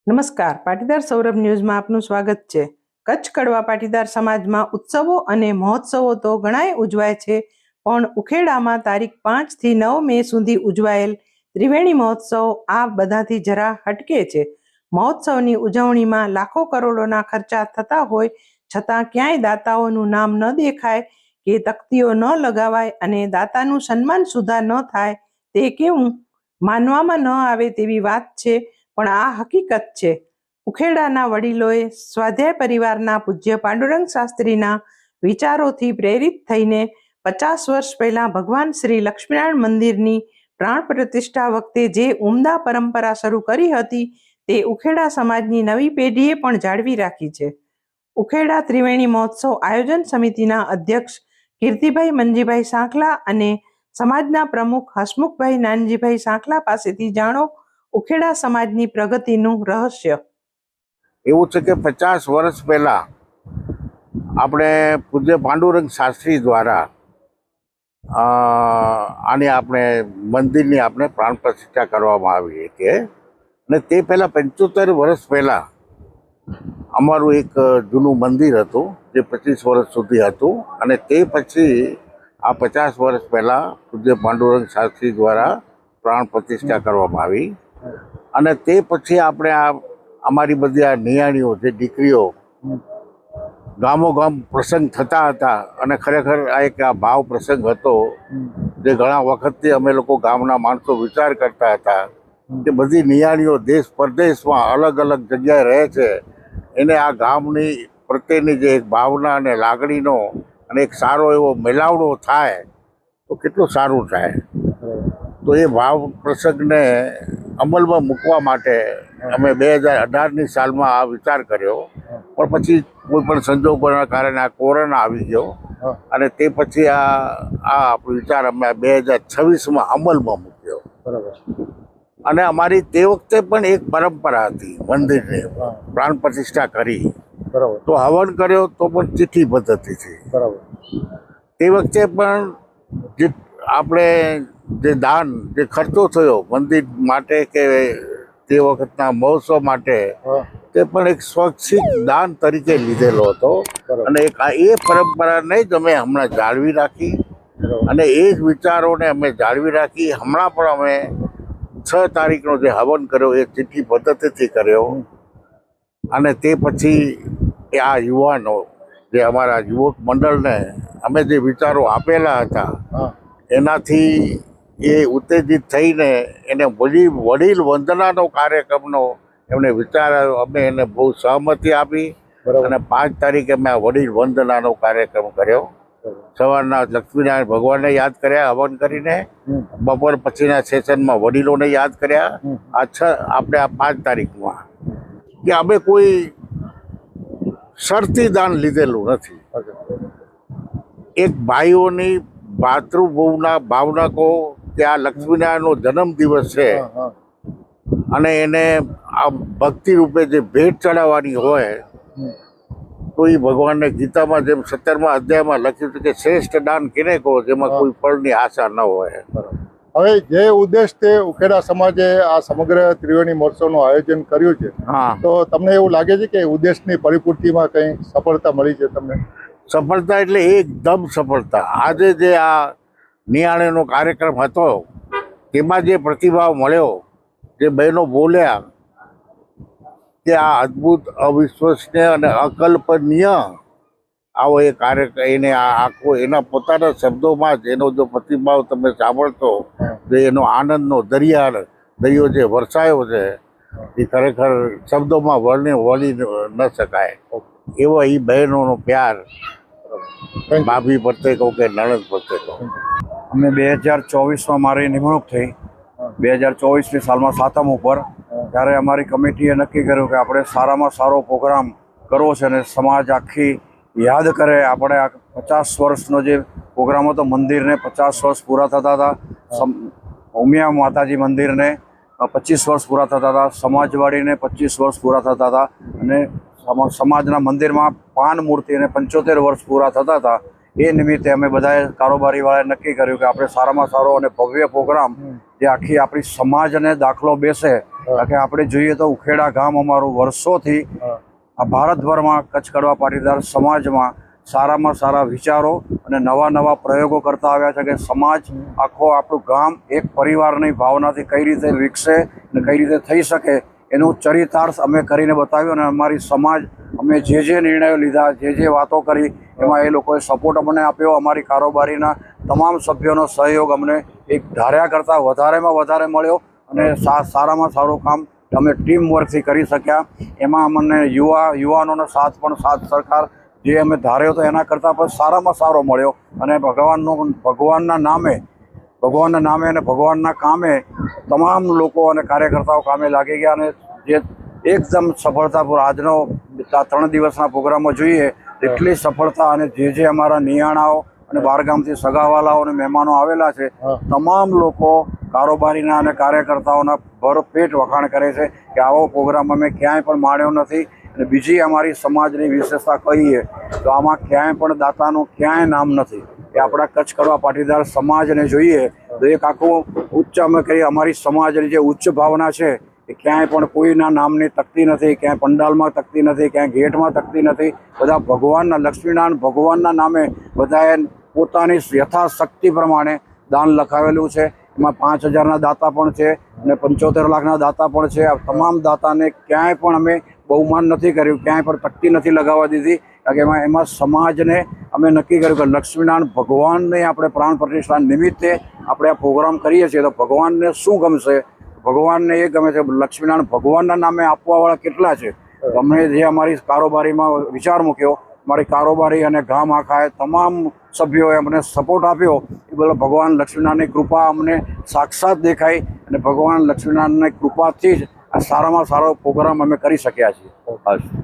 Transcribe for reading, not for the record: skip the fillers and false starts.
નમસ્કાર, પાટીદાર સૌરભ ન્યૂઝમાં આપનું સ્વાગત છે। કચ્છ કડવા પાટીદાર સમાજમાં ઉત્સવો અને મહોત્સવો તો ઘણાય ઉજવાય છે, પણ ઉખેડામાં તારીખ 5 થી 9 મે સુધી ઉજવાયેલ ત્રિવેણી મહોત્સવ આ બધાથી જરા હટકે છે। મહોત્સવની ઉજવણીમાં લાખો કરોડોના ખર્ચા થતા હોય છતાં ક્યાંય દાતાઓનું નામ ન દેખાય કે તકતીઓ ન લગાવાય અને દાતાનું સન્માન સુધા ન થાય તે કેવું માનવામાં ન આવે તેવી વાત છે, પણ આ હકીકત છે। ઉખેડાના વડીલોએ સ્વાધ્યાય પરિવારના પૂજ્ય પાંડુરંગ શાસ્ત્રીના વિચારોથી પ્રેરિત થઈને 50 વર્ષ પહેલાં ભગવાન શ્રી લક્ષ્મીનારાયણ મંદિરની પ્રાણ પ્રતિષ્ઠા વખતે જે ઉમદા પરંપરા શરૂ કરી હતી તે ઉખેડા સમાજની નવી પેઢીએ પણ જાળવી રાખી છે। ઉખેડા ત્રિવેણી મહોત્સવ આયોજન સમિતિના અધ્યક્ષ કીર્તિભાઈ મંજીભાઈ સાંખલા અને સમાજના પ્રમુખ હસમુખભાઈ નાનજીભાઈ સાંખલા પાસેથી જાણો ઉખેડા સમાજની પ્રગતિનું રહસ્ય। એવું છે કે 50 વર્ષ પહેલા આપણે પૂજ્ય પાંડુરંગ શાસ્ત્રી દ્વારા આની આપણે મંદિરની આપણે પ્રાણ પ્રતિષ્ઠા કરવામાં આવી હતી અને તે પહેલાં 75 વર્ષ પહેલાં અમારું એક જૂનું મંદિર હતું જે 25 વર્ષ સુધી હતું અને તે પછી આ 50 વર્ષ પહેલાં પૂજ્ય પાંડુરંગ શાસ્ત્રી દ્વારા પ્રાણ પ્રતિષ્ઠા કરવામાં આવી અને તે પછી આપણે આ અમારી બધી આ નિયાણીઓ જે દીકરીઓ ગામોગામ પ્રસંગ થતા હતા અને ખરેખર આ એક આ ભાવ પ્રસંગ હતો જે ઘણા વખતથી અમે લોકો ગામના માણસો વિચાર કરતા હતા કે બધી નિયાણીઓ દેશ પરદેશમાં અલગ અલગ જગ્યાએ રહે છે, એને આ ગામની પ્રત્યેની જે એક ભાવના અને લાગણીનો અને એક સારો એવો મેળાવડો થાય તો કેટલું સારું થાય। તો એ ભાવ પ્રસંગને અમલમાં મૂકવા માટે અમે 2018ની સાલમાં આ વિચાર કર્યો, પણ પછી કોઈ પણ સંજોગોના કારણે આ કોરોના આવી ગયો અને તે પછી આ વિચાર અમે 2026માં અમલમાં મૂક્યો। અને અમારી તે વખતે પણ એક પરંપરા હતી મંદિરની પ્રાણ પ્રતિષ્ઠા કરી તો હવન કર્યો તો પણ ચિઠ્ઠી પદ્ધતિથી તે વખતે પણ જે આપણે જે દાન જે ખર્ચો થયો મંદિર માટે કે તે વખતના મહોત્સવ માટે તે પણ એક સ્વૈચ્છિક દાન તરીકે લીધેલો હતો અને એ પરંપરાને જ અમે હમણાં જાળવી રાખી અને એ જ વિચારોને અમે જાળવી રાખી। હમણાં પણ અમે 6 તારીખનો જે હવન કર્યો એ ચિઠ્ઠી પદ્ધતિથી કર્યો અને તે પછી આ યુવાનો જે અમારા યુવક મંડળને અમે જે વિચારો આપેલા હતા એનાથી એ ઉત્તેજિત થઈને એને વડીલ વંદનાનો કાર્યક્રમનો એમને વિચાર આવ્યો, અમે એને બહુ સહમતિ આપી અને 5 તારીખે મેં આ વડીલ વંદનાનો કાર્યક્રમ કર્યો। સવારના લક્ષ્મીનારાયણ ભગવાનને યાદ કર્યા હવન કરીને, બપોર પછીના સેશનમાં વડીલોને યાદ કર્યા। આપણે આ 5 તારીખમાં કે અમે કોઈ શરતી દાન લીધેલું નથી, એક ભાઈઓની ભાતૃભાવના ભાવના કહો કે આ લક્ષ્મીનારાયણનો જન્મદિવસ છે અને એને આ ભક્તિ રૂપે જે ભેટ ચડાવવાની હોય તો એ ભગવાનને ગીતામાં જેમ 17મા અધ્યાયમાં લખ્યું છે કે શ્રેષ્ઠ દાન કેને કહો જેમાં કોઈ ફળની આશા ન હોય। હવે જે ઉદ્દેશથી ઉખેડા સમાજે આ સમગ્ર ત્રિવેણી મહોત્સવનું આયોજન કર્યું છે, તો તમને એવું લાગે છે કે ઉદ્દેશની પરિપૂર્તિમાં કંઈ સફળતા મળી છે તમને? સફળતા એટલે એકદમ સફળતા। આજે જે આ નિયાણીનો કાર્યક્રમ હતો તેમાં જે પ્રતિભાવ મળ્યો, જે બહેનો બોલ્યા કે આ અદ્ભુત અવિશ્વસનીય અને અકલ્પનીય આવો એ કાર્યક્રમ એને આખો એના પોતાના શબ્દોમાં જ એનો જો પ્રતિભાવ તમે સાંભળતો જે એનો આનંદનો દરિયો જે વરસાયો છે એ ખરેખર શબ્દોમાં વળી ન શકાય એવો એ બહેનોનો પ્યાર ભાભી પ્રત્યે કહું કે નણંદ પ્રત્યે કહું। અમે 2024માં મારી નિમણૂક થઈ 2024ની સાલમાં 7મ ઉપર, ત્યારે અમારી કમિટીએ નક્કી કર્યું કે આપણે સારામાં સારો પ્રોગ્રામ કરવો છે અને સમાજ આખી યાદ કરે। આપણે આ 50 વર્ષનો જે પ્રોગ્રામ હતો, મંદિરને 50 વર્ષ પૂરા થતા હતા, ઉમિયા માતાજી મંદિરને 25 વર્ષ પૂરા થતા હતા, સમાજવાડીને 25 વર્ષ પૂરા થતા હતા અને સમાજના મંદિરમાં પાન મૂર્તિને 75 વર્ષ પૂરા થતા હતા। એ નિમિત્તે અમે બધાએ કારોબારીવાળાએ નક્કી કર્યું કે આપણે સારામાં સારો અને ભવ્ય પ્રોગ્રામ જે આખી આપણી સમાજને દાખલો બેસે કારણ કે આપણે જોઈએ તો ઉખેડા ગામ અમારું વર્ષોથી આ ભારતભરમાં કચ્છ કડવા પાટીદાર સમાજમાં સારામાં સારા વિચારો અને નવા નવા પ્રયોગો કરતા આવ્યા છે કે સમાજ આખો આપણું ગામ એક પરિવારની ભાવનાથી કઈ રીતે વિકસે અને કઈ રીતે થઈ શકે એનું ચરિતાર્થ અમે કરીને બતાવ્યું. અને અમારી સમાજ અમે જે નિર્ણયો લીધા, જે વાતો કરી એમાં એ લોકોએ સપોર્ટ અમને આપ્યો. અમારી કારોબારીના તમામ સભ્યોનો સહયોગ અમને એક ધાર્યા કરતાં વધારેમાં વધારે મળ્યો અને સારામાં સારું કામ અમે ટીમ વર્કથી કરી શક્યા. એમાં અમને યુવાનોનો સાથ સરકાર જે અમે ધાર્યો હતો એના કરતાં પણ સારામાં સારો મળ્યો. અને ભગવાનના નામે અને ભગવાનના કામે તમામ લોકો અને કાર્યકર્તાઓ કામે લાગી ગયા. અને જે એકદમ સફળતાપૂર્વક આજનો 3 દિવસના પ્રોગ્રામમાં જોઈએ એટલી સફળતા અને જે અમારા નિયાણાઓ અને બહારગામથી સગાવાલાઓ અને મહેમાનો આવેલા છે તમામ લોકો કારોબારીના અને કાર્યકર્તાઓના ભરપેટ વખાણ કરે છે કે આવો પ્રોગ્રામ અમે ક્યાંય પણ માણ્યો નથી. અને બીજી અમારી સમાજની વિશેષતા કહીએ તો આમાં ક્યાંય પણ દાતાનું ક્યાંય નામ નથી. એ આપણા કચ્છ કડવા પાટીદાર સમાજને જોઈએ તો એક આખું ઉચ્ચ અમે કહીએ અમારી સમાજની જે ઉચ્ચ ભાવના છે એ ક્યાંય પણ કોઈના નામની તકતી નથી, ક્યાંય પંડાલમાં તકતી નથી, ક્યાંય ગેટમાં તકતી નથી. બધા ભગવાનના લક્ષ્મીનારાયણ ભગવાનના નામે બધાએ પોતાની યથાશક્તિ પ્રમાણે દાન લખાવેલું છે. એમાં 5,000ના દાતા પણ છે અને 75 લાખના દાતા પણ છે. આ તમામ દાતાને ક્યાંય પણ અમે બહુમાન નથી કર્યું, ક્યાંય પણ તકતી નથી લગાવવા દીધી. કારણ કે એમાં સમાજને અમે નક્કી કર્યું કે લક્ષ્મીનારાયણ ભગવાનને આપણે પ્રાણ પ્રતિષ્ઠા નિમિત્તે આપણે આ પ્રોગ્રામ કરીએ છીએ તો ભગવાનને શું ગમશે? ભગવાનને એ ગમે છે. લક્ષ્મીનારાયણ ભગવાનના નામે આપવાવાળા કેટલા છે? અમે જે અમારી કારોબારીમાં વિચાર મૂક્યો, મારી કારોબારી અને ગામ આખાએ તમામ સભ્યોએ અમને સપોર્ટ આપ્યો એ બધો ભગવાન લક્ષ્મીનારાયણની કૃપા અમને સાક્ષાત દેખાઈ અને ભગવાન લક્ષ્મીનારાયણની કૃપાથી જ આ સારામાં સારો પ્રોગ્રામ અમે કરી શક્યા છીએ.